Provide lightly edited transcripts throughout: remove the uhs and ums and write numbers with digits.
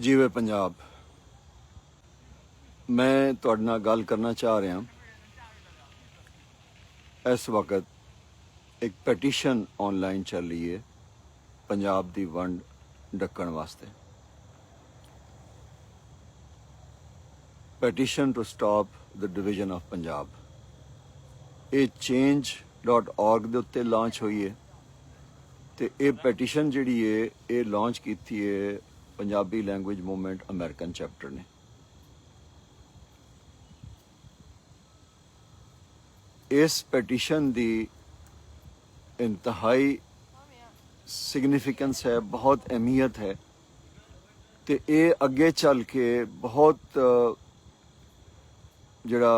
जीवे पंजाब। मैं तुहाडे नाल गल करना चाह रहा इस वक्त एक पैटिशन ऑनलाइन चल रही है पंजाब दी वंड ढक्कण वास्ते। Petition to stop the division of Punjab. ये change.org दे उत्ते लॉन्च हुई है तो ये पैटिशन जिहड़ी है ये लॉन्च की है Punjabi language movement American chapter ने। इस पैटिशन दी इंतहाई सिग्निफिकेंस है, बहुत अहमियत है तो ये अगे चल के बहुत जड़ा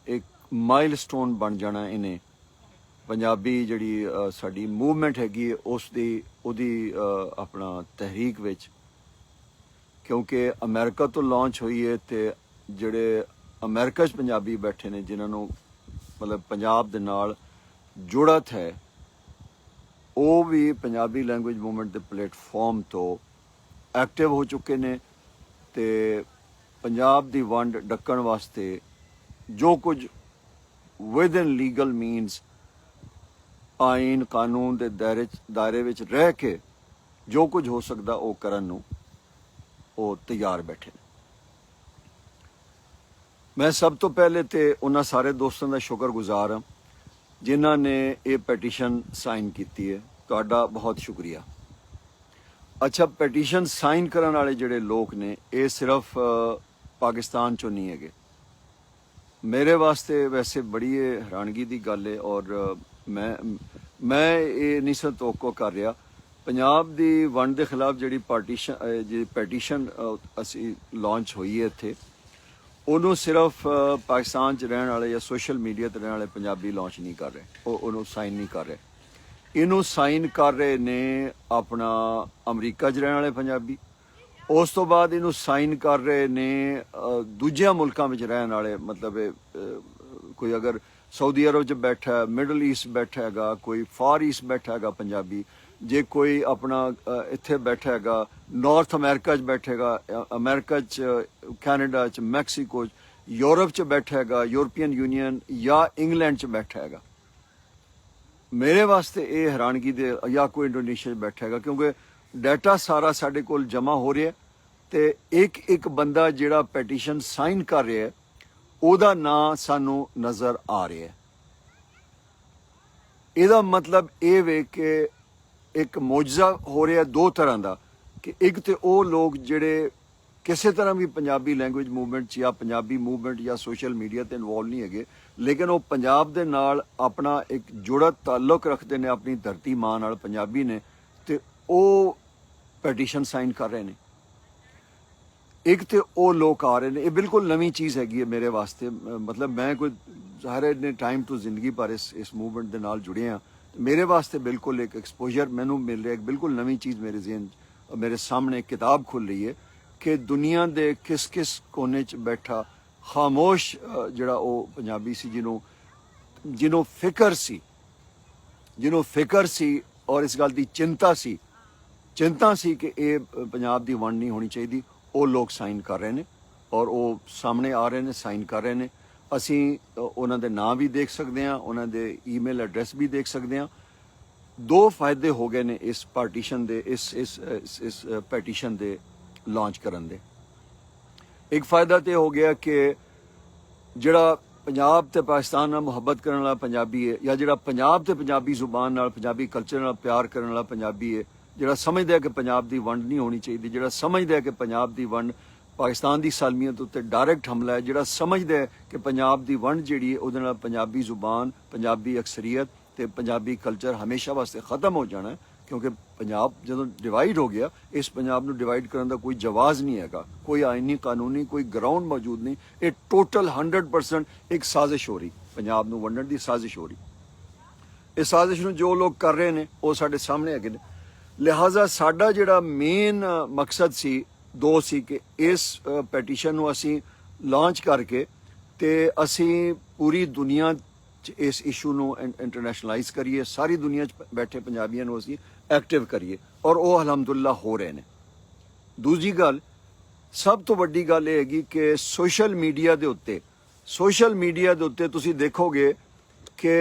एक माइलस्टोन बन जाना इन्हें पंजाबी जड़ी साडी मूवमेंट हैगी उसदी उदी अपना तहरीक विच, क्योंकि अमेरिका तो लॉन्च हुई है तो जड़े अमेरिका च पंजाबी बैठे ने जिन्होंने मतलब पंजाब दे नाल जुड़त है वो भी पंजाबी लैंग्वेज मूवमेंट के प्लेटफॉर्म तो एक्टिव हो चुके ने ते पंजाब दी वंड ढक्कण वास्ते जो कुछ विद इन लीगल मीनस आइन कानून के दायरे विच रह के जो कुछ हो सकता वो करन नूं वो तैयार बैठे। मैं सब तो पहले तो उन्होंने सारे दोस्तों का शुक्रगुजार हाँ जिन्हों ने ये पैटिशन साइन की है। तुहाडा बहुत शुक्रिया। अच्छा, पैटिशन साइन करने वाले जोड़े लोग ने ये सिर्फ पाकिस्तान चो नहीं है। मेरे वास्ते वैसे बड़ी हैरानगी की गल है और मैं ये नहीं संतोखो कर रहा। पंजाब की वंड के खिलाफ जी पैटिशन असी लॉन्च हुई है इत्थे उन्होंने सिर्फ पाकिस्तान च रहने वाले या सोशल मीडिया ते रहने वाले पंजाबी लॉन्च नहीं कर रहे, उन्होंने साइन नहीं कर रहे। इनू साइन कर रहे ने अपना अमरीका च रहने वाले पंजाबी, उस तो बाद इनू साइन कर रहे ने दूजिया मुल्कों में रहने वाले, मतलब कोई अगर सऊदी अरब च बैठा है, मिडल ईस्ट बैठा है, कोई फार ईस्ट बैठा है पंजाबी, जे कोई अपना इत्थे बैठा है नॉर्थ अमेरिका च बैठेगा, अमेरिका च कैनेडा च मैक्सीको च यूरोप च बैठा है, यूरोपियन यूनियन या इंग्लैंड च बैठा है। मेरे वास्ते ये हैरानगी दे, या कोई इंडोनेशिया बैठा है, क्योंकि डाटा सारा साढ़े कोल जमा हो रहा है तो एक एक बंदा जिहड़ा पैटिशन साइन कर रहा है उहदा नां सानू नज़र आ रहा है। इहदा मतलब ये वे कि एक मौजज़ा हो रहा दो तरह का कि एक तो वो लोग जिहड़े किसी तरह भी पंजाबी लैंग्वेज मूवमेंट या पंजाबी मूवमेंट या सोशल मीडिया ते इन्वॉल्व नहीं है, लेकिन वो पंजाब दे नाल अपना एक जुड़ा ताल्लुक रखते हैं अपनी धरती माँ नाल पंजाबी ने, तो वो पैटिशन साइन कर रहे हैं। एक तो वो लोग आ रहे हैं, ये बिल्कुल नवी चीज़ हैगी मेरे वास्ते। मतलब मैं कोई सारे ने टाइम तो जिंदगी भर इस मूवमेंट के नाल जुड़े हाँ, मेरे वास्ते बिल्कुल एक एक्सपोजर मैनू मिल रहा है, एक बिल्कुल नवी चीज़ मेरे जहन मेरे सामने एक किताब खुल रही है कि दुनिया के किस किस कोने च बैठा खामोश जड़ा वो पंजाबी सी जिन्हों फिक्र सी और इस गल की चिंता सी कि ये पंजाब की वंड नहीं होनी चाहिए, वो लोग साइन कर रहे हैं और वो सामने आ रहे हैं, साइन कर रहे हैं। असी उन्होंने नाम भी देख सकते हैं, उन्होंने ईमेल एड्रैस भी देख सकते हैं। दो फायदे हो गए ने इस पार्टीशन दे इस पैटिशन दे लॉन्च करन दे। एक फ़ायदा तो हो गया कि जिहड़ा पंजाब ते पाकिस्तान नाल मुहब्बत करने वाला पंजाबी है या जिहड़ा पंजाब ते पंजाबी जुबान नाल पंजाबी कल्चर नाल प्यार करने वाला पंजाबी है, जिहड़ा समझदा है कि पंजाब की वंड नहीं होनी चाहिए, जिहड़ा समझदा है कि पंजाब की वंड पाकिस्तान की सालमियत उत्ते डायरैक्ट हमला है, जिहड़ा समझदा है कि पंजाब की वंड जिहड़ी है उहदे नाल पंजाबी जुबान पंजाबी अक्सरीयत ते पंजाबी कल्चर हमेशा वास्ते ख़त्म हो जाना है, क्योंकि पंजाब जो डिवाइड हो गया, इस पंजाब को डिवाइड करने का कोई जवाज़ नहीं है, कोई आइनी कानूनी कोई ग्राउंड मौजूद नहीं। ये टोटल 100% एक साजिश हो रही, पंजाब को वंडण की साजिश हो रही। इस साजिश में जो लोग कर रहे हैं वो साढ़े सामने है। लिहाजा साडा जिहड़ा मेन मकसद सी दो सी कि इस पैटिशन को असी लॉन्च करके ते असी पूरी दुनिया इस इशू को इंटरनेशनलाइज करिए, सारी दुनिया बैठे पंजाबियों को असी एक्टिव करिए और वो अलहमदुल्ला हो रहे हैं। दूजी गल ਸਭ ਤੋਂ ਵੱਡੀ ਗੱਲ ਇਹ ਹੈਗੀ ਕਿ ਸੋਸ਼ਲ ਮੀਡੀਆ ਦੇ ਉੱਤੇ ਤੁਸੀਂ ਦੇਖੋਗੇ ਕਿ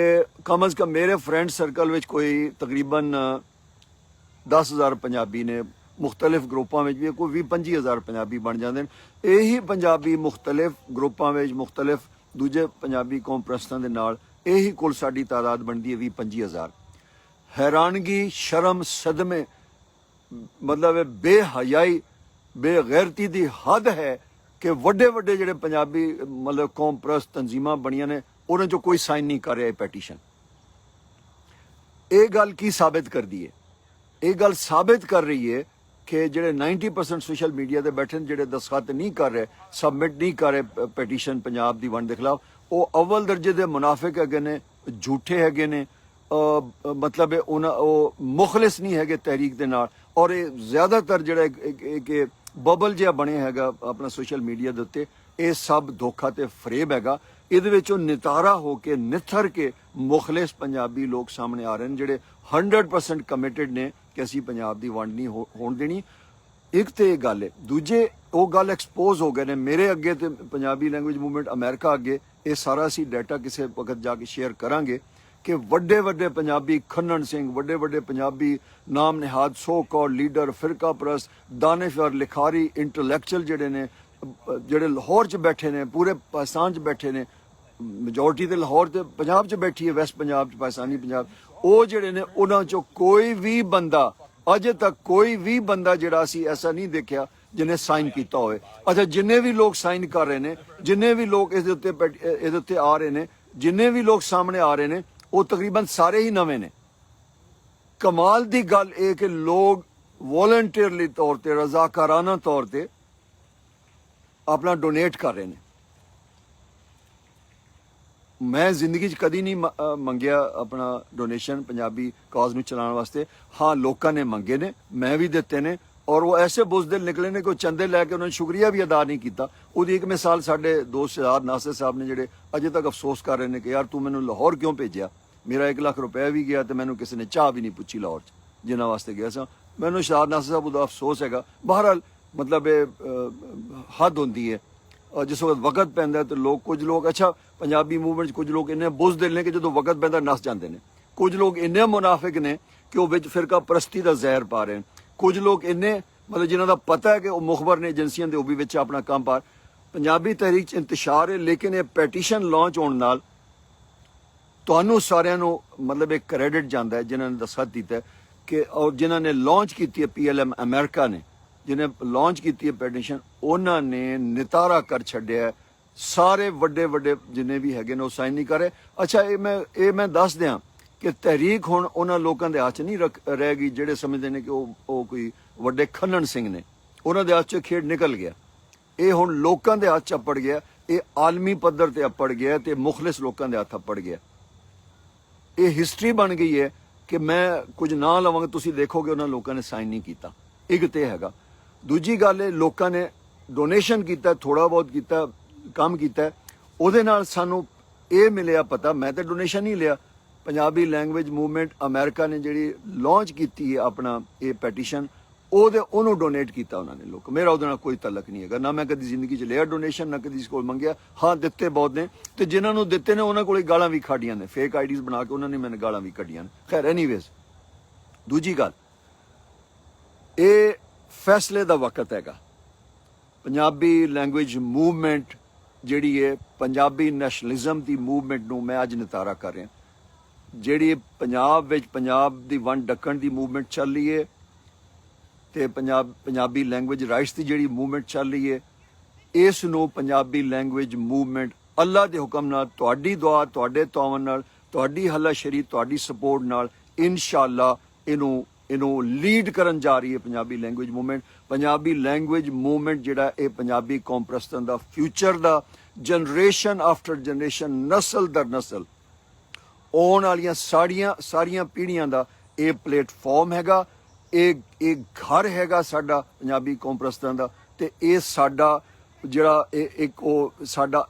ਕਮ ਅਜ਼ ਕਮ ਮੇਰੇ ਫਰੈਂਡ ਸਰਕਲ ਵਿੱਚ ਕੋਈ ਤਕਰੀਬਨ 10,000 ਪੰਜਾਬੀ ਨੇ, ਮੁxtਲਿਫ ਗਰੁੱਪਾਂ ਵਿੱਚ ਵੀ ਕੋਈ 20-25,000 ਪੰਜਾਬੀ ਬਣ ਜਾਂਦੇ ਨੇ। ਇਹੀ ਪੰਜਾਬੀ ਮੁxtਲਿਫ ਗਰੁੱਪਾਂ ਵਿੱਚ ਮੁxtਲਿਫ ਦੂਜੇ ਪੰਜਾਬੀ ਕੌਮ ਪ੍ਰਸਤਾਂ ਦੇ ਨਾਲ ਇਹੀ ਕੁੱਲ ਸਾਡੀ ਤਾਦਾਦ ਬਣਦੀ ਹੈ 20-25,000। हैरानगी, शर्म, सदमे, मतलब बेहयाई, बेगैरती दी हद है कि वड्डे वड्डे जिहड़े पंजाबी मतलब कौम प्रस्त तंजीमां बणियां ने उन्हां चों कोई साइन नहीं कर रहा पैटीशन। ये गल की साबित करदी है? ये गल साबित कर रही है कि जिहड़े 90% सोशल मीडिया ते बैठे जिहड़े दस्तखत नहीं कर रहे, सबमिट नहीं कर रहे पैटीशन पंजाब दी वंड दे खिलाफ, वो अव्वल दर्जे दे मुनाफिक हैगे ने, झूठे हैगे ने, मतलब मुखलिस नहीं है तहरीक दे नाल। और ये ज़्यादातर जिहड़ा एक बबल जिहा बने हैगा अपना सोशल मीडिया दे उत्ते, ये सब धोखा ते फरेब हैगा। इहदे विचों नितारा हो के निथर के मुखलिस पंजाबी लोग सामने आ रहे हैं जिहड़े 100% कमिटेड ने कि असीं पंजाब दी वंड नहीं होण देनी। एक तो ये गल है, दूजे वो गल एक्सपोज हो गए ने मेरे अगे ते पंजाबी लैंग्वेज मूवमेंट अमेरिका अगे। ये सारा असीं डाटा किसी वक्त जाके शेयर करांगे कि वड्डे वड्डे पंजाबी खन्नन सिंह, वड्डे वड्डे पंजाबी नाम निहाद सो कॉल्ड लीडर, फिरका परस्त, दानिशवर, लिखारी, इंटलैक्चुअल जिहड़े ने, जिहड़े लाहौर च बैठे ने, पूरे पाकिस्तान च बैठे ने, मेजोरिटी तो लाहौर ते पंजाब च बैठी है, वैस्ट पंजाब च, पाकिस्तानी पंजाब, वो जिहड़े ने उन्हां चों कोई भी बंदा अजे तक कोई भी बंदा जिहड़ा असीं ऐसा नहीं देखिया जिन्हें साइन किया होए। अच्छा, जिन्ने भी लोग साइन कर रहे ने, जिन्ने भी लोग इहदे उत्ते आ रहे ने, जिन्ने भी लोग सामने आ रहे ने, वो तकरीबन सारे ही नवे ने। कमाल दी गल ये कि लोग वॉलंटियरली तौर पर, रजाकाराना तौर पर अपना डोनेट कर रहे हैं। मैं जिंदगी कदी नहीं मंगया अपना डोनेशन पंजाबी काज नूं चलाने वास्ते। हाँ, लोगों ने मंगे ने, मैं भी दिते ने, और वो ऐसे बुजदिल निकले ने कि चंदे लैके उन्होंने शुक्रिया भी अदा नहीं किया। उसकी एक मिसाल साडे दोस्त शहजाद नासिर साहब ने जिहड़े अजे तक अफसोस कर रहे हैं कि यार तू मैनू लाहौर क्यों भेजा, मेरा 1 लाख रुपया भी गया तो मैनू किसी ने चाह भी नहीं पूछी लाहौर च जिन्हां वास्ते गया सा। मैनू शहजाद नासिर साहब उहदा अफसोस हैगा। बहरहाल मतलब हद होंदी है, और जिस वक्त पैंदा तो लोग, कुछ लोग, अच्छा पंजाबी मूवमेंट कुछ लोग इन्ने बुजदिल ने कि जो वक्त पैंदा नस जाते हैं, कुछ लोग इन्ने मुनाफिक ने कि वो विच फिरका परस्ती का जहर पा रहे हैं, कुछ लोग इन्ने मतलब जिन्हों का पता है कि वो मुखबर ने एजेंसियां दे, वो भी विच अपना काम पा। पंजाबी तहरीक च इंतशार है, लेकिन ये पैटीशन लॉन्च होने नाल तुहानू सारिਆਂ ਨੂੰ मतलब एक क्रेडिट जाता है जिन्होंने दस्तखत दिता है कि, और जिन्होंने लॉन्च की है PLM अमेरिका ने, जिन्हें लॉन्च की है पैटीशन, उन्होंने नितारा कर छड्या। सारे वड्डे वड्डे जिन्हें भी हैगे ने वो साइन नहीं कर रहे। अच्छा, ये मैं दस दियां कि तहरीक हुण उन्हां लोकां दे हाथ च नहीं रह गई जिहड़े समझदे ने कि वो कोई वड्डे खन्नन सिंह ने, उन्हां दे हाथ च खेड निकल गया। ये हुण लोकां दे हाथ च अपड़ गया, ये आलमी पद्धर ते अपड़ गया ते मुखलिस लोकां दे हाथ अपड़ गया। ये हिस्टरी बन गई है कि मैं कुछ ना लवांगा, तुसीं देखोगे उन्हां लोकां ने साइन नहीं किया। एक तो हैगा। दूजी गल है, लोकां ने डोनेशन किया, थोड़ा बहुत किया, काम किया, उहदे नाल सानू ये मिलिया पता। मैं तो डोनेशन नहीं लिया, पंजाबी लैंग्वेज मूवमेंट अमेरिका ने जिहड़ी लॉन्च की है अपना ये पैटीशन, ਉਹਨੂੰ डोनेट किया उन्होंने लोग। मेरा ਉਹਦੇ ਨਾਲ कोई तलक नहीं है ना, मैं कभी जिंदगी च लिया डोनेशन, ना कभी कोल मंगया। हाँ, दिते बहुत ने, तो जिन्होंने दिते ने उन्होंने कोल गालां भी खाड़ियां ने, फेक आईडीज बना के उन्होंने मैंने गालां भी कढ़ियां ने। खैर, एनीवेज, दूजी गल, ये फैसले का वक्त हैगा। पंजाबी लैंग्वेज मूवमेंट जिहड़ी है, पंजाबी नैशनलिज्म की मूवमेंट नूं मैं अज नितारा कर रहा। जिहड़ी पंजाब विच पंजाब दी वंड डक्कण दी मूवमेंट चल रही है, ते पंजाबी लैंग्वेज राइट्स की जिहड़ी मूवमेंट चल रही है, इस नूं पंजाबी लैंग्वेज मूवमेंट अल्लाह के हुक्म नाल, तुहाडी दुआ, तुहाडे तावन नाल, तुहाडी हलाशरी, तुहाडी सपोर्ट नाल इंशाअल्लाह इनू लीड करन जा रही है Punjabi language movement. Punjabi language movement जिहड़ा ये पंजाबी कौम प्रस्तां दा फ्यूचर दा, जनरेशन आफ्टर जनरेशन, नस्ल दर नस्ल, आने वालियां सारियां पीढ़ियां दा ये प्लेटफॉर्म हैगा। एक घर हैगा साडा पंजाबी कौम प्रस्तां दा, ते ये साडा जिहड़ा एक वो साडा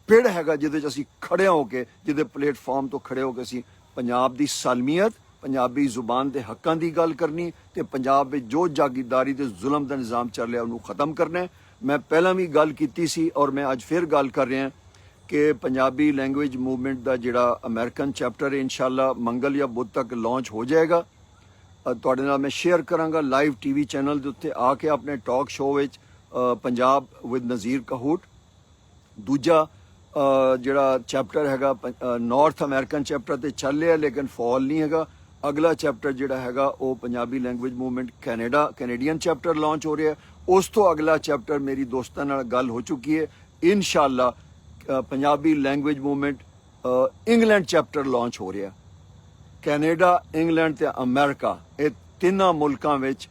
पिड़ हैगा जिहदे च असीं खड़े होके, जिहदे प्लेटफॉर्म तो खड़े होके असीं पंजाब दी सालमियत ਪੰਜਾਬੀ ਜ਼ੁਬਾਨ ਦੇ ਹੱਕਾਂ ਦੀ ਗੱਲ ਕਰਨੀ ਤੇ ਪੰਜਾਬ ਵਿੱਚ ਜੋ ਜਾਗੀਰਦਾਰੀ ਤੇ ਜ਼ੁਲਮ ਦਾ ਨਿਜ਼ਾਮ ਚੱਲ ਰਿਹਾ ਉਹਨੂੰ ਖਤਮ ਕਰਨਾ ਹੈ। ਮੈਂ ਪਹਿਲਾਂ ਵੀ ਗੱਲ ਕੀਤੀ ਸੀ ਔਰ ਮੈਂ ਅੱਜ ਫਿਰ ਗੱਲ ਕਰ ਰਿਹਾ ਕਿ ਪੰਜਾਬੀ ਲੈਂਗੁਏਜ ਮੂਵਮੈਂਟ ਦਾ ਜਿਹੜਾ ਅਮਰੀਕਨ ਚੈਪਟਰ ਹੈ ਇਨਸ਼ਾਅੱਲਾ ਮੰਗਲ ਜਾਂ ਬੁੱਧ ਤੱਕ ਲਾਂਚ ਹੋ ਜਾਏਗਾ। ਤੁਹਾਡੇ ਨਾਲ ਮੈਂ ਸ਼ੇਅਰ ਕਰਾਂਗਾ ਲਾਈਵ ਟੀਵੀ ਚੈਨਲ ਦੇ ਉੱਤੇ ਆ ਕੇ ਆਪਣੇ ਟਾਕ ਸ਼ੋਅ ਵਿੱਚ ਪੰਜਾਬ ਵਿਦ ਨਜ਼ੀਰ ਕਹੂਟ। ਦੂਜਾ ਜਿਹੜਾ ਚੈਪਟਰ ਹੈਗਾ ਨਾਰਥ ਅਮਰੀਕਨ ਚੈਪਟਰ ਤੇ ਚੱਲ ਰਿਹਾ ਲੇਕਿਨ ਫਾਲ ਨਹੀਂ ਹੈਗਾ। ਅਗਲਾ ਚੈਪਟਰ ਜਿਹੜਾ ਹੈਗਾ ਉਹ Punjabi language movement Canadian chapter launch ਹੋ ਰਿਹਾ। ਉਸ ਤੋਂ ਅਗਲਾ ਚੈਪਟਰ ਮੇਰੀ ਦੋਸਤਾਂ ਨਾਲ ਗੱਲ ਹੋ ਚੁੱਕੀ ਹੈ। ਇਨਸ਼ਾਅੱਲਾ Punjabi language movement England chapter launch ਹੋ ਰਿਹਾ। ਕੈਨੇਡਾ, ਇੰਗਲੈਂਡ ਤੇ ਅਮਰੀਕਾ ਇਹ ਤਿੰਨਾਂ ਮੁਲਕਾਂ ਵਿੱਚ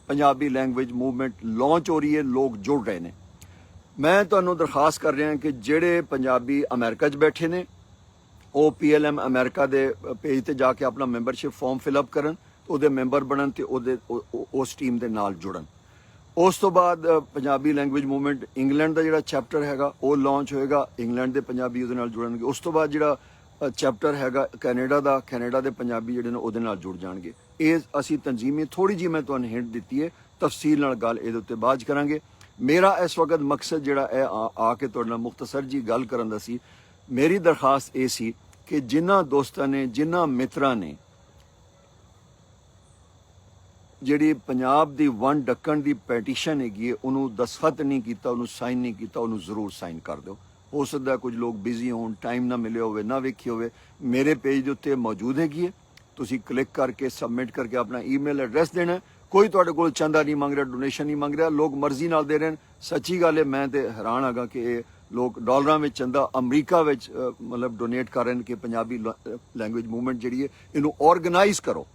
ਪੰਜਾਬੀ ਲੈਂਗੁਏਜ ਮੂਵਮੈਂਟ ਲਾਂਚ ਹੋ ਰਹੀ ਹੈ। ਲੋਕ ਜੁੜ ਰਹੇ ਨੇ। ਮੈਂ ਤੁਹਾਨੂੰ ਦਰਖਾਸਤ ਕਰ ਰਿਹਾ ਕਿ ਜਿਹੜੇ ਪੰਜਾਬੀ ਅਮਰੀਕਾ 'ਚ ਬੈਠੇ ਨੇ ਉਹ PLM ਅਮਰੀਕਾ ਦੇ ਪੇਜ ਤੇ ਜਾ ਕੇ ਆਪਣਾ ਮੈਂਬਰਸ਼ਿਪ ਫਾਰਮ ਫਿਲ ਅਪ ਕਰਨ, ਉਹਦੇ ਮੈਂਬਰ ਬਣਨ ਤੇ ਉਸ ਟੀਮ ਦੇ ਨਾਲ ਜੁੜਨ। ਉਸ ਤੋਂ ਬਾਅਦ ਪੰਜਾਬੀ ਲੈਂਗੁਏਜ ਮੂਵਮੈਂਟ ਇੰਗਲੈਂਡ ਦਾ ਜਿਹੜਾ ਚੈਪਟਰ ਹੈਗਾ ਉਹ ਲਾਂਚ ਹੋਏਗਾ। ਇੰਗਲੈਂਡ ਦੇ ਪੰਜਾਬੀ ਉਹਦੇ ਨਾਲ ਜੁੜਨਗੇ। ਉਸ ਤੋਂ ਬਾਅਦ ਜਿਹੜਾ ਚੈਪਟਰ ਹੈਗਾ ਕੈਨੇਡਾ ਦੇ ਪੰਜਾਬੀ ਜਿਹੜੇ ਨੇ ਉਹਦੇ ਨਾਲ ਜੁੜ ਜਾਣਗੇ। ਇਹ ਅਸੀਂ ਤਨਜ਼ੀਮੀ ਥੋੜੀ ਜਿਹੀ ਮੈਂ ਤੁਹਾਨੂੰ ਹਿੰਟ ਦਿੱਤੀ ਹੈ, ਤਫਸੀਲ ਨਾਲ ਗੱਲ ਇਹਦੇ ਉੱਤੇ ਬਾਅਦ 'ਚ ਕਰਾਂਗੇ। ਮੇਰਾ ਇਸ ਵਕਤ ਮਕਸਦ ਜਿਹੜਾ ਹੈ ਆ ਕੇ ਤੁਹਾਡੇ ਨਾਲ ਮੁਖਤਸਰ ਜੀ ਗੱਲ ਕਰਨ ਦਾ ਸੀ। ਮੇਰੀ ਦਰਖਾਸਤ ਇਹ ਸੀ ਕਿ ਜਿਨ੍ਹਾਂ ਦੋਸਤਾਂ ਨੇ, ਜਿਨ੍ਹਾਂ ਮਿੱਤਰਾਂ ਨੇ ਜਿਹੜੀ ਪੰਜਾਬ ਦੀ ਵੰਡ ਡੱਕਣ ਦੀ ਪੈਟੀਸ਼ਨ ਹੈਗੀ ਹੈ ਉਹਨੂੰ ਦਸਖਤ ਨਹੀਂ ਕੀਤਾ, ਉਹਨੂੰ ਸਾਈਨ ਨਹੀਂ ਕੀਤਾ, ਉਹਨੂੰ ਜ਼ਰੂਰ ਸਾਈਨ ਕਰ ਦਿਓ। ਹੋ ਸਕਦਾ ਕੁਝ ਲੋਕ ਬਿਜ਼ੀ ਹੋਣ, ਟਾਈਮ ਨਾ ਮਿਲਿਆ ਹੋਵੇ, ਨਾ ਵੇਖੀ ਹੋਵੇ। ਮੇਰੇ ਪੇਜ ਦੇ ਉੱਤੇ ਮੌਜੂਦ ਹੈਗੀ ਹੈ। ਤੁਸੀਂ ਕਲਿੱਕ ਕਰਕੇ ਸਬਮਿਟ ਕਰਕੇ ਆਪਣਾ ਈਮੇਲ ਐਡਰੈਸ ਦੇਣਾ। ਕੋਈ ਤੁਹਾਡੇ ਕੋਲ ਚੰਦਾ ਨਹੀਂ ਮੰਗ ਰਿਹਾ, ਡੋਨੇਸ਼ਨ ਨਹੀਂ ਮੰਗ ਰਿਹਾ। ਲੋਕ ਮਰਜ਼ੀ ਨਾਲ ਦੇ ਰਹੇ ਨੇ। ਸੱਚੀ ਗੱਲ ਹੈ, ਮੈਂ ਤੇ ਹੈਰਾਨ ਹੈਗਾ ਕਿ ਇਹ ਲੋਕ ਡਾਲਰਾਂ ਵਿੱਚ ਚੰਦਾ ਅਮਰੀਕਾ ਵਿੱਚ ਮਤਲਬ ਡੋਨੇਟ ਕਰ ਰਹੇ ਨੇ ਕਿ ਪੰਜਾਬੀ ਲੈਂਗੁਏਜ ਮੂਵਮੈਂਟ ਜਿਹੜੀ ਹੈ ਇਹਨੂੰ ਆਰਗੇਨਾਈਜ਼ ਕਰੋ।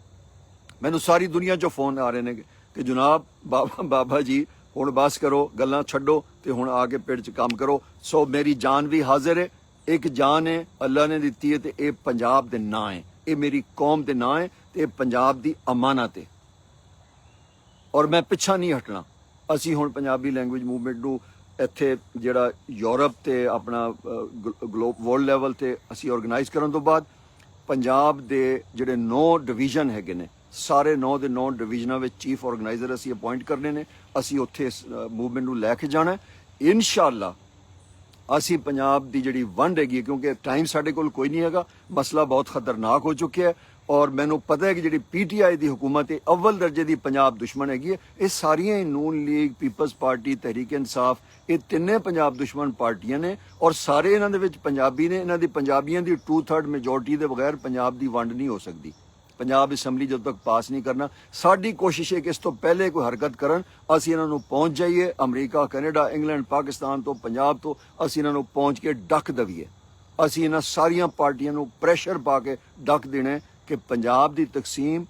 ਮੈਨੂੰ ਸਾਰੀ ਦੁਨੀਆ 'ਚੋਂ ਫੋਨ ਆ ਰਹੇ ਨੇ ਕਿ ਜਨਾਬ ਬਾਬਾ ਜੀ ਹੁਣ ਬਸ ਕਰੋ, ਗੱਲਾਂ ਛੱਡੋ ਤੇ ਹੁਣ ਆ ਕੇ ਪਿੰਡ 'ਚ ਕੰਮ ਕਰੋ। ਸੋ ਮੇਰੀ ਜਾਨ ਵੀ ਹਾਜ਼ਰ ਹੈ। ਇੱਕ ਜਾਨ ਹੈ ਅੱਲਾ ਨੇ ਦਿੱਤੀ ਹੈ ਤੇ ਇਹ ਪੰਜਾਬ ਦੇ ਨਾਂ ਹੈ, ਇਹ ਮੇਰੀ ਕੌਮ ਦੇ ਨਾਂ ਹੈ ਤੇ ਇਹ ਪੰਜਾਬ ਦੀ ਅਮਾਨਤ ਹੈ ਔਰ ਮੈਂ ਪਿੱਛਾ ਨਹੀਂ ਹਟਣਾ। ਅਸੀਂ ਹੁਣ ਪੰਜਾਬੀ ਲੈਂਗੁਏਜ ਮੂਵਮੈਂਟ ਨੂੰ ਇੱਥੇ ਜਿਹੜਾ ਯੂਰਪ ਤੇ ਆਪਣਾ ਵਰਲਡ ਲੈਵਲ ਤੇ ਅਸੀਂ ਆਰਗੇਨਾਈਜ਼ ਕਰਨ ਤੋਂ ਬਾਅਦ ਪੰਜਾਬ ਦੇ ਜਿਹੜੇ 9 ਡਿਵੀਜ਼ਨ ਹੈਗੇ ਨੇ, ਸਾਰੇ 9 ਦੇ 9 ਡਿਵੀਜ਼ਨਾਂ ਵਿੱਚ ਚੀਫ ਆਰਗੇਨਾਈਜ਼ਰ ਅਸੀਂ ਅਪਾਇੰਟ ਕਰਨੇ ਨੇ। ਅਸੀਂ ਉੱਥੇ ਇਸ ਮੂਵਮੈਂਟ ਨੂੰ ਲੈ ਕੇ ਜਾਣਾ। ਇਨਸ਼ਾਅੱਲਾ ਅਸੀਂ ਪੰਜਾਬ ਦੀ ਜਿਹੜੀ ਵੰਡ ਹੈਗੀ, ਕਿਉਂਕਿ ਟਾਈਮ ਸਾਡੇ ਕੋਲ ਕੋਈ ਨਹੀਂ ਹੈਗਾ, ਮਸਲਾ ਬਹੁਤ ਖਤਰਨਾਕ ਹੋ ਚੁੱਕਿਆ ਹੈ ਔਰ ਮੈਨੂੰ ਪਤਾ ਹੈ ਕਿ ਜਿਹੜੀ PTI ਦੀ ਹੁਕੂਮਤ ਹੈ ਅਵਲ ਦਰਜੇ ਦੀ ਪੰਜਾਬ ਦੁਸ਼ਮਣ ਹੈਗੀ ਹੈ। ਇਹ ਸਾਰੀਆਂ ਹੀ ਨੂਨ ਲੀਗ, ਪੀਪਲਸ ਪਾਰਟੀ, ਤਹਿਰੀਕ ਇਨਸਾਫ, ਇਹ ਤਿੰਨੇ ਪੰਜਾਬ ਦੁਸ਼ਮਣ ਪਾਰਟੀਆਂ ਨੇ ਔਰ ਸਾਰੇ ਇਹਨਾਂ ਦੇ ਵਿੱਚ ਪੰਜਾਬੀ ਨੇ। ਇਹਨਾਂ ਦੀ ਪੰਜਾਬੀਆਂ ਦੀ 2/3 ਮੈਜੋਰਟੀ ਦੇ ਬਗੈਰ ਪੰਜਾਬ ਦੀ ਵੰਡ ਨਹੀਂ ਹੋ ਸਕਦੀ। ਪੰਜਾਬ ਅਸੈਂਬਲੀ ਜਦੋਂ ਤੱਕ ਪਾਸ ਨਹੀਂ ਕਰਨਾ, ਸਾਡੀ ਕੋਸ਼ਿਸ਼ ਹੈ ਕਿ ਇਸ ਤੋਂ ਪਹਿਲੇ ਕੋਈ ਹਰਕਤ ਕਰਨ, ਅਸੀਂ ਇਹਨਾਂ ਨੂੰ ਪਹੁੰਚ ਜਾਈਏ। ਅਮਰੀਕਾ, ਕੈਨੇਡਾ, ਇੰਗਲੈਂਡ, ਪਾਕਿਸਤਾਨ ਤੋਂ, ਪੰਜਾਬ ਤੋਂ ਅਸੀਂ ਇਹਨਾਂ ਨੂੰ ਪਹੁੰਚ ਕੇ ਡੱਕ ਦਈਏ। ਅਸੀਂ ਇਹਨਾਂ ਸਾਰੀਆਂ ਪਾਰਟੀਆਂ ਨੂੰ ਪ੍ਰੈਸ਼ਰ ਪਾ ਕੇ ਡੱਕ ਦੇਣਾ ਕਿ ਪੰਜਾਬ ਦੀ ਤਕਸੀਮ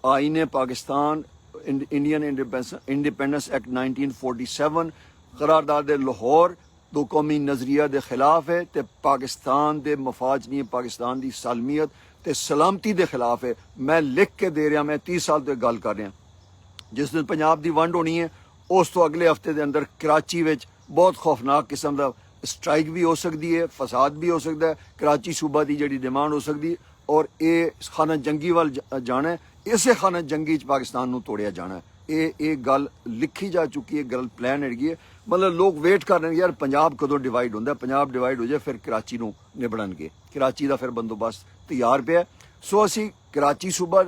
ਆਈਨ ਪਾਕਿਸਤਾਨ, ਇੰਡੀਅਨ ਇੰਡੀਪੈਂਡੈਂਸ ਐਕਟ 1947, करारदाद लाहौर दो कौमी नज़रिया के खिलाफ है तो पाकिस्तान के मफाद नहीं है, पाकिस्तान की सालमीयत तो सलामती के खिलाफ है। मैं लिख के दे रहा, मैं 30 साल तो गल कर रहा। जिस दिन पंजाब की वंड होनी है उस तो अगले हफ्ते के अंदर कराची में बहुत खौफनाक किस्म का स्ट्राइक भी हो सकती है, फसाद भी हो सकता है, कराची सूबा की जी डिमांड हो सकती है और ये खाना जंगी वाल जाना है। इसे खाना जंगी पाकिस्तान को तोड़िया जाना है। ये गल लिखी जा चुकी है, गल प्लान हैगी है। मतलब लोग वेट कर रहे हैं यार पंजाब कदों डिवाइड होंदा, पंजाब डिवाइड हो जाए फिर कराची नूं निबड़नगे, कराची का फिर बंदोबस्त तैयार पिया। सो असी कराची सूबा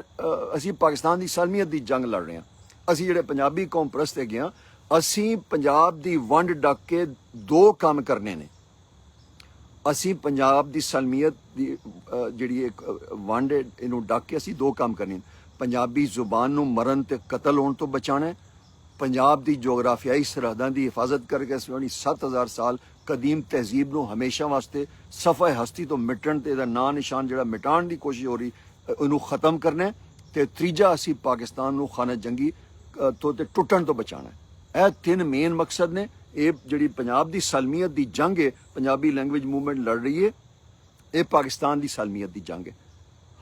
असी पाकिस्तान की सालमीयत की जंग लड़ रहे हैं। असी जिहड़े पंजाबी कौम परस्त हैगे हां, असी पंजाब की वंड डक के दो काम करने ने। असी पंजाब की सालमीयत की जिहड़ी एक वंड है इनू डक के असी दो काम करने। पंजाबी जुबान नूं मरण ते कतल होने तो बचाना है, पंजाब की जोग्राफियाई सरहदां की हिफाजत करके अपनी 7000 साल कदीम तहजीब नूं हमेशा वास्ते सफ़े हस्ती तो मिटण ते इहदा नां निशान जिहड़ा मिटाण की कोशिश हो रही इनू खत्म करना है। ते तीजा असी पाकिस्तान नूं खाना जंगी तो ते टुटण तो बचाना है। यह तीन मेन मकसद ने। ये जिहड़ी पंजाब की सालमीयत की जंग है, पंजाबी लैंग्वेज मूवमेंट लड़ रही है, ये पाकिस्तान की सालमीयत की जंग है।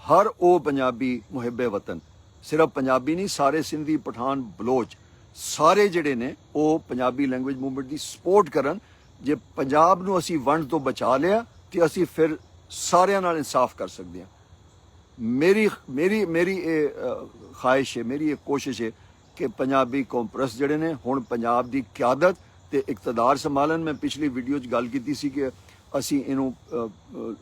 हर वो पंजाबी मुहिबे वतन, सिर्फ पंजाबी नहीं, सारे सिंधी, पठान, बलोच सारे जिहड़े ने वो पंजाबी लैंग्वेज मूवमेंट की सपोर्ट करन। जे पंजाब नूं असी वंड तो बचा लिया तो असी फिर सारियां नाल इंसाफ कर सकते हैं। मेरी मेरी मेरी ये ख्वाहिश है, मेरी ये कोशिश है कि पंजाबी कॉन्फ्रेंस ਜਿਹੜੇ ਨੇ ਹੁਣ ਪੰਜਾਬ ਦੀ ਕਿਆਦਤ ਤੇ ਇਕਤਦਾਰ ਸੰਭਾਲਣ। ਮੈਂ ਪਿਛਲੀ ਵੀਡੀਓ 'ਚ ਗੱਲ ਕੀਤੀ ਸੀ ਕਿ ਅਸੀਂ ਇਹਨੂੰ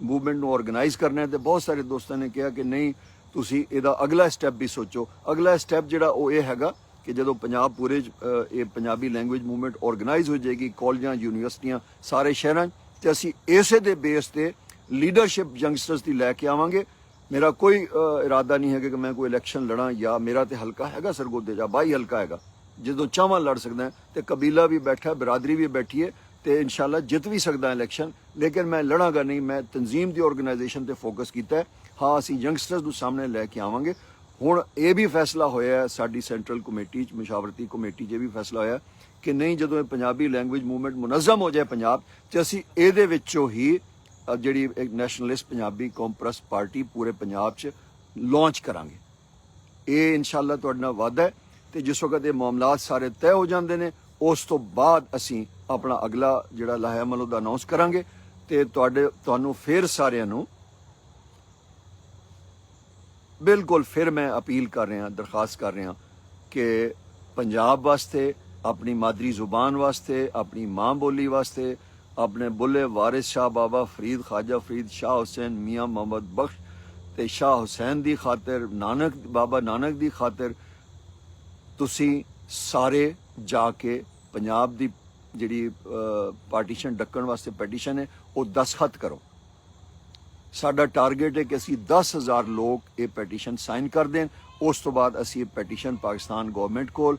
ਮੂਵਮੈਂਟ ਨੂੰ ਆਰਗੇਨਾਈਜ਼ ਕਰਨਾ ਹੈ, ਤੇ ਬਹੁਤ ਸਾਰੇ ਦੋਸਤਾਂ ਨੇ ਕਿਹਾ ਕਿ ਨਹੀਂ ਤੁਸੀਂ ਇਹਦਾ ਅਗਲਾ ਸਟੈਪ ਵੀ ਸੋਚੋ। ਅਗਲਾ ਸਟੈਪ ਜਿਹੜਾ ਉਹ ਇਹ ਹੈਗਾ ਕਿ ਜਦੋਂ ਪੰਜਾਬ ਪੂਰੇ 'ਚ ਇਹ ਪੰਜਾਬੀ ਲੈਂਗੁਏਜ ਮੂਵਮੈਂਟ ਆਰਗੇਨਾਈਜ਼ ਹੋ ਜਾਏਗੀ, ਕਾਲਜਾਂ ਯੂਨੀਵਰਸਿਟੀਆਂ ਸਾਰੇ ਸ਼ਹਿਰਾਂ 'ਚ, ਤੇ ਅਸੀਂ ਇਸੇ ਦੇ ਬੇਸ ਤੇ ਲੀਡਰਸ਼ਿਪ ਯੰਗਸਟਰਸ ਦੀ ਲੈ ਕੇ ਆਵਾਂਗੇ। ਮੇਰਾ ਕੋਈ ਇਰਾਦਾ ਨਹੀਂ ਹੈ ਕਿ ਮੈਂ ਕੋਈ ਇਲੈਕਸ਼ਨ ਲੜਾਂ, ਜਾਂ ਮੇਰਾ ਤੇ ਹਲਕਾ ਹੈਗਾ ਸਰਗੋਦੇ ਜਾਂ 22 ਹਲਕਾ ਹੈਗਾ, ਜਦੋਂ ਚਾਹਾਂ ਲੜ ਸਕਦਾ ਤੇ ਕਬੀਲਾ ਵੀ ਬੈਠਾ, ਬਰਾਦਰੀ ਵੀ ਬੈਠੀ ਹੈ, ਤੇ ਇਨਸ਼ਾਅੱਲਾ ਜਿੱਤ ਵੀ ਸਕਦਾ ਇਲੈਕਸ਼ਨ। ਲੇਕਿਨ ਮੈਂ ਲੜਾਂਗਾ ਨਹੀਂ, ਮੈਂ ਤਨਜ਼ੀਮ ਦੀ ਆਰਗੇਨਾਈਜੇਸ਼ਨ ਤੇ ਫੋਕਸ ਕੀਤਾ ਹੈ। ਹਾਂ, ਅਸੀਂ ਯੰਗਸਟਰਸ ਨੂੰ ਸਾਹਮਣੇ ਲੈ ਕੇ ਆਵਾਂਗੇ। ਹੁਣ ਇਹ ਵੀ ਫੈਸਲਾ ਹੋਇਆ ਹੈ ਸਾਡੀ ਸੈਂਟਰਲ ਕਮੇਟੀ 'ਚ, ਮਸ਼ਾਵਰਤੀ ਕਮੇਟੀ 'ਚ ਵੀ ਫੈਸਲਾ ਹੋਇਆ ਕਿ ਨਹੀਂ, ਜਦੋਂ ਇਹ ਪੰਜਾਬੀ ਲੈਂਗੁਏਜ ਮੂਵਮੈਂਟ ਮੁਨੱਜ਼ਮ ਹੋ ਜਾਏ ਪੰਜਾਬ 'ਚ, ਅਸੀਂ ਇਹਦੇ ਵਿੱਚੋਂ ਹੀ ਜਿਹੜੀ ਇੱਕ ਨੈਸ਼ਨਲਿਸਟ ਪੰਜਾਬੀ ਕਾਨਫਰੰਸ ਪਾਰਟੀ ਪੂਰੇ ਪੰਜਾਬ 'ਚ ਲਾਂਚ ਕਰਾਂਗੇ। ਇਹ ਇਨਸ਼ਾਅੱਲਾ ਤੁਹਾਡੇ ਨਾਲ ਵਾਅਦਾ ਹੈ। ਤੇ ਜਿਸ ਵਕਤ ਇਹ ਮਾਮਲਾਤ ਸਾਰੇ ਤੈਅ ਹੋ ਜਾਂਦੇ ਨੇ, ਉਸ ਤੋਂ ਬਾਅਦ ਅਸੀਂ ਆਪਣਾ ਅਗਲਾ ਜਿਹੜਾ ਲਾਹੇਅਮਲ ਉਹਦਾ ਅਨਾਉਂਸ ਕਰਾਂਗੇ। ਤੇ ਤੁਹਾਨੂੰ ਫਿਰ ਸਾਰਿਆਂ ਨੂੰ ਬਿਲਕੁਲ ਫਿਰ ਮੈਂ ਅਪੀਲ ਕਰ ਰਿਹਾ, ਦਰਖਾਸਤ ਕਰ ਰਿਹਾ ਕਿ ਪੰਜਾਬ ਵਾਸਤੇ, ਆਪਣੀ ਮਾਦਰੀ ਜ਼ੁਬਾਨ ਵਾਸਤੇ, ਆਪਣੀ ਮਾਂ ਬੋਲੀ ਵਾਸਤੇ, ਆਪਣੇ ਬੁੱਲੇ ਵਾਰਿਸ ਸ਼ਾਹ ਬਾਬਾ ਫਰੀਦ, ਖਾਜਾ ਫਰੀਦ, ਸ਼ਾਹ ਹੁਸੈਨ, ਮੀਆਂ ਮੁਹੰਮਦ ਬਖਸ਼ ਤੇ ਸ਼ਾਹ ਹੁਸੈਨ ਦੀ ਖਾਤਰ, ਨਾਨਕ ਬਾਬਾ ਨਾਨਕ ਦੀ ਖਾਤਰ ਤੁਸੀਂ ਸਾਰੇ ਜਾ ਕੇ ਪੰਜਾਬ ਦੀ ਜਿਹੜੀ ਪਾਰਟੀਸ਼ਨ ਡੱਕਣ ਵਾਸਤੇ ਪੈਟੀਸ਼ਨ ਹੈ ਉਹ ਦਸਖਤ ਕਰੋ। ਸਾਡਾ ਟਾਰਗੇਟ ਹੈ ਕਿ ਅਸੀਂ 10,000 ਲੋਕ ਇਹ ਪੈਟੀਸ਼ਨ ਸਾਈਨ ਕਰ ਦੇਣ। ਉਸ ਤੋਂ ਬਾਅਦ ਅਸੀਂ ਇਹ ਪੈਟੀਸ਼ਨ ਪਾਕਿਸਤਾਨ ਗਵਰਨਮੈਂਟ ਕੋਲ,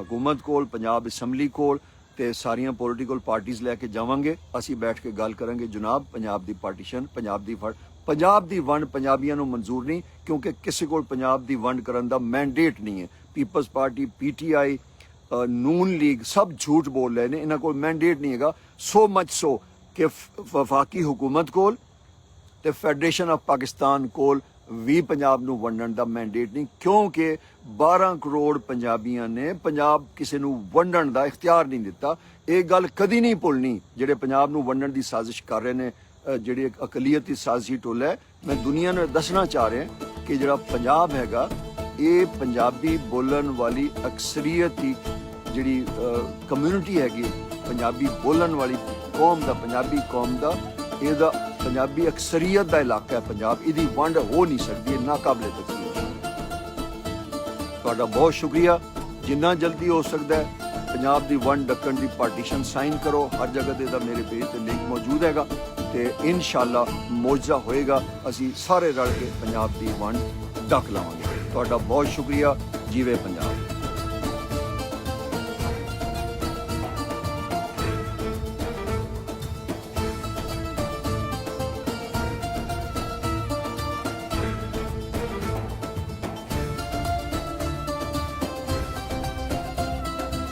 ਹਕੂਮਤ ਕੋਲ, ਪੰਜਾਬ ਅਸੈਂਬਲੀ ਕੋਲ ਤੇ ਸਾਰੀਆਂ ਪੋਲੀਟੀਕਲ ਪਾਰਟੀਆਂ ਲੈ ਕੇ ਜਾਵਾਂਗੇ। ਅਸੀਂ ਬੈਠ ਕੇ ਗੱਲ ਕਰਾਂਗੇ, ਜਨਾਬ ਪੰਜਾਬ ਦੀ ਪਾਰਟੀਸ਼ਨ, ਪੰਜਾਬ ਦੀ ਵੰਡ ਪੰਜਾਬੀਆਂ ਨੂੰ ਮਨਜ਼ੂਰ ਨਹੀਂ, ਕਿਉਂਕਿ ਕਿਸੇ ਕੋਲ ਪੰਜਾਬ ਦੀ ਵੰਡ ਕਰਨ ਦਾ ਮੈਂਡੇਟ ਨਹੀਂ ਹੈ। ਪੀਪਲਸ ਪਾਰਟੀ, PTI, ਨੂਨ ਲੀਗ ਸਭ ਝੂਠ ਬੋਲ ਰਹੇ ਨੇ, ਇਹਨਾਂ ਕੋਲ ਮੈਂਡੇਟ ਨਹੀਂ ਹੈਗਾ। ਸੋ ਮਚ ਸੋ ਕਿ ਵਫਾਕੀ ਹੁਕੂਮਤ ਕੋਲ ਤੇ ਫੈਡਰੇਸ਼ਨ ਆਫ ਪਾਕਿਸਤਾਨ ਕੋਲ ਵੀ ਪੰਜਾਬ ਨੂੰ ਵੰਡਣ ਦਾ ਮੈਂਡੇਟ ਨਹੀਂ, ਕਿਉਂਕਿ 12 ਕਰੋੜ ਪੰਜਾਬੀਆਂ ਨੇ ਪੰਜਾਬ ਕਿਸੇ ਨੂੰ ਵੰਡਣ ਦਾ ਇਖਤਿਆਰ ਨਹੀਂ ਦਿੱਤਾ। ਇਹ ਗੱਲ ਕਦੀ ਨਹੀਂ ਭੁੱਲਣੀ ਜਿਹੜੇ ਪੰਜਾਬ ਨੂੰ ਵੰਡਣ ਦੀ ਸਾਜ਼ਿਸ਼ ਕਰ ਰਹੇ ਨੇ, ਜਿਹੜੀ ਅਕਲੀਅਤੀ ਸਾਜ਼ਿਸ਼ੀ ਟੋਲਾ ਹੈ। ਮੈਂ ਦੁਨੀਆ ਨੂੰ ਦੱਸਣਾ ਚਾਹ ਰਿਹਾ ਕਿ ਜਿਹੜਾ ਪੰਜਾਬ ਹੈਗਾ, ਇਹ ਪੰਜਾਬੀ ਬੋਲਣ ਵਾਲੀ ਅਕਸਰੀਅਤ ਦੀ ਜਿਹੜੀ ਕਮਿਊਨਿਟੀ ਹੈਗੀ, ਪੰਜਾਬੀ ਬੋਲਣ ਵਾਲੀ ਕੌਮ ਦਾ, ਪੰਜਾਬੀ ਕੌਮ ਦਾ, ਇਹਦਾ ਪੰਜਾਬੀ ਅਕਸਰੀਅਤ ਦਾ ਇਲਾਕਾ ਹੈ ਪੰਜਾਬ। ਇਹਦੀ ਵੰਡ ਹੋ ਨਹੀਂ ਸਕਦੀ, ਇਹ ਨਾਕਾਬਲੇ ਤਸਲੀਮ। ਤੁਹਾਡਾ ਬਹੁਤ ਸ਼ੁਕਰੀਆ। ਜਿੰਨਾ ਜਲਦੀ ਹੋ ਸਕਦਾ ਹੈ ਪੰਜਾਬ ਦੀ ਵੰਡ ਡੱਕਣ ਦੀ ਪਾਰਟੀਸ਼ਨ ਸਾਈਨ ਕਰੋ। ਹਰ ਜਗ੍ਹਾ ਤੇ ਦਾ ਮੇਰੇ ਪੇਜ ਤੇ ਲਿੰਕ ਮੌਜੂਦ ਹੈਗਾ, ਤੇ ਇਨਸ਼ਾਅੱਲਾ ਮੌਜਜ਼ਾ ਹੋਏਗਾ। ਅਸੀਂ ਸਾਰੇ ਰਲ ਕੇ ਪੰਜਾਬ ਦੀ ਵੰਡ ਡੱਕ ਲਾਵਾਂਗੇ। ਤੁਹਾਡਾ ਬਹੁਤ ਸ਼ੁਕਰੀਆ। ਜੀਵੇ ਪੰਜਾਬ।